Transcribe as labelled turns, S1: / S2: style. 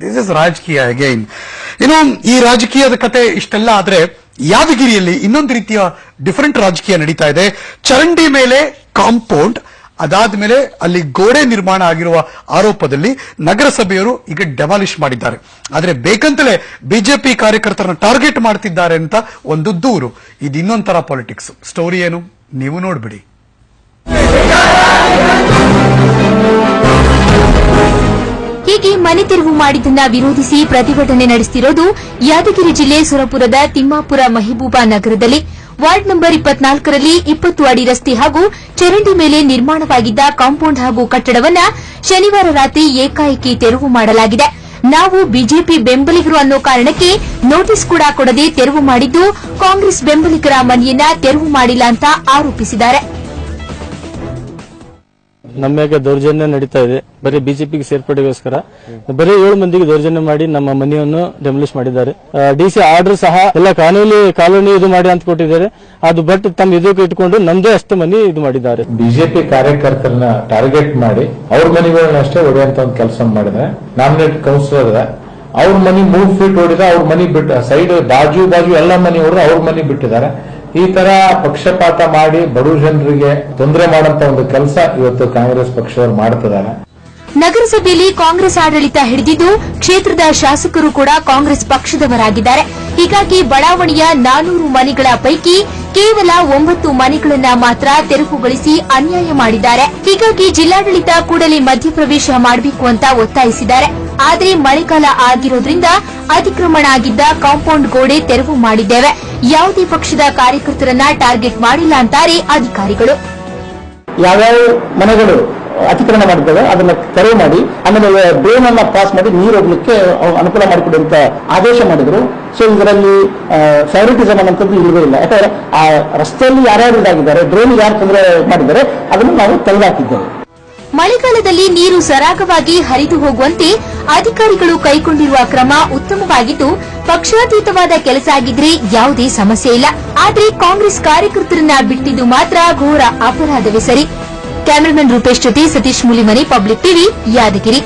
S1: This is ರಾಜಕೀಯ again. ಈ ರಾಜಕೀಯದ ಕತೆ ಇಷ್ಟೆಲ್ಲ ಆದ್ರೆ ಯಾದಗಿರಿಯಲ್ಲಿ ಇನ್ನೊಂದು ರೀತಿಯ ಡಿಫರೆಂಟ್ ರಾಜಕೀಯ ನಡೀತಾ ಇದೆ. ಚರಂಡಿ ಮೇಲೆ ಕಾಂಪೌಂಡ್, ಅದಾದ್ಮೇಲೆ ಅಲ್ಲಿ ಗೋಡೆ ನಿರ್ಮಾಣ ಆಗಿರುವ ಆರೋಪದಲ್ಲಿ ನಗರಸಭೆಯವರು ಈಗ ಡೆಮಾಲಿಷ್ ಮಾಡಿದ್ದಾರೆ. ಆದ್ರೆ ಬೇಕಂತಲೇ ಬಿಜೆಪಿ ಕಾರ್ಯಕರ್ತರನ್ನು ಟಾರ್ಗೆಟ್ ಮಾಡ್ತಿದ್ದಾರೆ ಅಂತ ಒಂದು ದೂರು. ಇದು ಇನ್ನೊಂದು ತರ ಪಾಲಿಟಿಕ್ಸ್. ಸ್ಟೋರಿ ಏನು ನೀವು ನೋಡ್ಬಿಡಿ.
S2: ಹೀಗೆ ಮನೆ ತೆರವು ಮಾಡಿದ್ದನ್ನ ವಿರೋಧಿಸಿ ಪ್ರತಿಭಟನೆ ನಡೆಸುತ್ತಿರೋದು ಯಾದಗಿರಿ ಜಿಲ್ಲೆ ಸುರಪುರದ ತಿಮ್ಮಾಪುರ ಮೆಹಬೂಬಾ ನಗರದಲ್ಲಿ ವಾರ್ಡ್ ನಂಬರ್ 24ರಲ್ಲಿ 20 ಅಡಿ ರಸ್ತೆ ಹಾಗೂ ಚರಂಡಿ ಮೇಲೆ ನಿರ್ಮಾಣವಾಗಿದ್ದ ಕಾಂಪೌಂಡ್ ಹಾಗೂ ಕಟ್ಟಡವನ್ನ ಶನಿವಾರ ರಾತ್ರಿ ಏಕಾಏಕಿ ತೆರವು ಮಾಡಲಾಗಿದೆ. ನಾವು ಬಿಜೆಪಿ ಬೆಂಬಲಿಗರು ಅನ್ನೋ ಕಾರಣಕ್ಕೆ ನೋಟಿಸ್ ಕೂಡ ಕೊಡದೆ ತೆರವು ಮಾಡಿದ್ದು ಕಾಂಗ್ರೆಸ್ ಬೆಂಬಲಿಗರ ಮನೆಯನ್ನ ತೆರವು ಮಾಡಿಲ್ಲ ಅಂತ ಆರೋಪಿಸಿದ್ದಾರೆ.
S3: ನಮ್ಮ ಮೇಲೆ ದೌರ್ಜನ್ಯ ನಡೀತಾ ಇದೆ. ಬರೀ ಬಿಜೆಪಿಗೆ ಸೇರ್ಪಡೆಗೋಸ್ಕರ ಬರೀ 7 ಮಂದಿಗೆ ದೌರ್ಜನ್ಯ ಮಾಡಿ ನಮ್ಮ ಮನೆಯನ್ನು ಡೆಮಾಲಿಷ್ ಮಾಡಿದ್ದಾರೆ. ಡಿಸಿ ಆರ್ಡರ್ ಸಹ ಎಲ್ಲ ಕಾಲೋನಿ ಇದು ಮಾಡಿ ಅಂತ ಕೊಟ್ಟಿದ್ದಾರೆ. ಅದು ಬಟ್ ತಮ್ಮ ಇದಕ್ಕೆ ಇಟ್ಕೊಂಡು ನಮ್ದೇ ಅಷ್ಟು ಮನೆ ಇದು ಮಾಡಿದ್ದಾರೆ.
S4: ಬಿಜೆಪಿ ಕಾರ್ಯಕರ್ತರನ್ನ ಟಾರ್ಗೆಟ್ ಮಾಡಿ ಅವ್ರ ಮನೆಗಳನ್ನ ಅಷ್ಟೇ ಹೊಡೆಯುವಂತ ಒಂದು ಕೆಲಸ ಮಾಡಿದ್ರೆ ನಾಮಿನೇಟ್ ಕೌನ್ಸಿಲರ್ ಅವ್ರ ಮನೆ 3 ಫೀಟ್ ಹೊಡಿದ ಅವ್ರ ಮನೆ ಬಿಟ್ಟು ಸೈಡ್ ಬಾಜು ಎಲ್ಲ ಮನೆ ಹೊಡೆದು ಅವ್ರ ಮನೆ ಬಿಟ್ಟಿದ್ದಾರೆ. ಈ ತರ ಪಕ್ಷಪಾತ ಮಾಡಿ ಬಡ ಜನರಿಗೆ ತೊಂದರೆ ಮಾಡುವಂತ ಒಂದು ಕೆಲಸ ಇವತ್ತು ಕಾಂಗ್ರೆಸ್ ಪಕ್ಷದವರು ಮಾಡ್ತಿದ್ದಾರೆ.
S2: ನಗರಸಭೆಯಲ್ಲಿ ಕಾಂಗ್ರೆಸ್ ಆಡಳಿತ ಹಿಡಿದಿದ್ದು ಕ್ಷೇತ್ರದ ಶಾಸಕರು ಕೂಡ ಕಾಂಗ್ರೆಸ್ ಪಕ್ಷದವರಾಗಿದ್ದಾರೆ. ಹೀಗಾಗಿ ಬಡಾವಣೆಯ 400 ಮನೆಗಳ ಪೈಕಿ ಕೇವಲ 9 ಮನೆಗಳನ್ನ ಮಾತ್ರ ತೆರವುಗೊಳಿಸಿ ಅನ್ಯಾಯ ಮಾಡಿದ್ದಾರೆ. ಹೀಗಾಗಿ ಜಿಲ್ಲಾಡಳಿತ ಕೂಡಲೇ ಮಧ್ಯಪ್ರವೇಶ ಮಾಡಬೇಕು ಅಂತ ಒತ್ತಾಯಿಸಿದ್ದಾರೆ. ಆದರೆ ಮಳೆಗಾಲ ಆಗಿರೋದ್ರಿಂದ ಅತಿಕ್ರಮಣ ಆಗಿದ್ದ ಕಾಂಪೌಂಡ್ ಗೋಡೆ ತೆರವು ಮಾಡಿದ್ದೇವೆ. ಯಾವುದೇ ಪಕ್ಷದ ಕಾರ್ಯಕರ್ತರನ್ನ ಟಾರ್ಗೆಟ್ ಮಾಡಿಲ್ಲ ಅಂತಾರೆ ಅಧಿಕಾರಿಗಳು.
S5: ಯಾವ್ಯಾವ ಮನೆಗಳು ಅತಿಕ್ರಮಣ ಮಾಡಿದ್ದೇವೆ ಅದನ್ನ ತೆರವು ಮಾಡಿ ಆಮೇಲೆ ಡ್ರೈನ್ ಅನ್ನ ಪಾಸ್ ಮಾಡಿ ನೀರು ಹೋಗ್ಲಿಕ್ಕೆ ಅನುಕೂಲ ಮಾಡಿಕೊಡಿ ಅಂತ ಆದೇಶ ಮಾಡಿದ್ರು. ಸೊ ಇದರಲ್ಲಿ ಫೇವರಿಟಿಸಮ್ ಅನ್ನೋಂಥದ್ದು ಇಲ್ಲವೇ ಇಲ್ಲ. ಯಾಕಂದ್ರೆ ಆ ರಸ್ತೆಯಲ್ಲಿ ಯಾರ್ಯಾರು ಇದಾಗಿದ್ದಾರೆ, ಡ್ರೈನ್ ಯಾರು ತೊಂದರೆ ಮಾಡಿದ್ದಾರೆ ಅದನ್ನು ನಾವು ತೆಗೆದುಹಾಕಿದ್ದೇವೆ.
S2: ಮಳೆಗಾಲದಲ್ಲಿ ನೀರು ಸರಾಗವಾಗಿ ಹರಿದು ಹೋಗುವಂತೆ ಅಧಿಕಾರಿಗಳು ಕೈಗೊಂಡಿರುವ ಕ್ರಮ ಉತ್ತಮವಾಗಿದ್ದು ಪಕ್ಷಾತೀತವಾದ ಕೆಲಸ ಆಗಿದ್ರೆ ಯಾವುದೇ ಸಮಸ್ಯೆ ಇಲ್ಲ. ಆದರೆ ಕಾಂಗ್ರೆಸ್ ಕಾರ್ಯಕರ್ತರನ್ನ ಬಿಟ್ಟಿದ್ದು ಮಾತ್ರ ಘೋರ ಅಪರಾಧವೇ ಸರಿ. ಕ್ಯಾಮರಾಮನ್ ರೂಪೇಶ್ ಜೊತೆ ಸತೀಶ್ ಮುಲಿಮನಿ, ಪಬ್ಲಿಕ್ ಟಿವಿ, ಯಾದಗಿರಿ.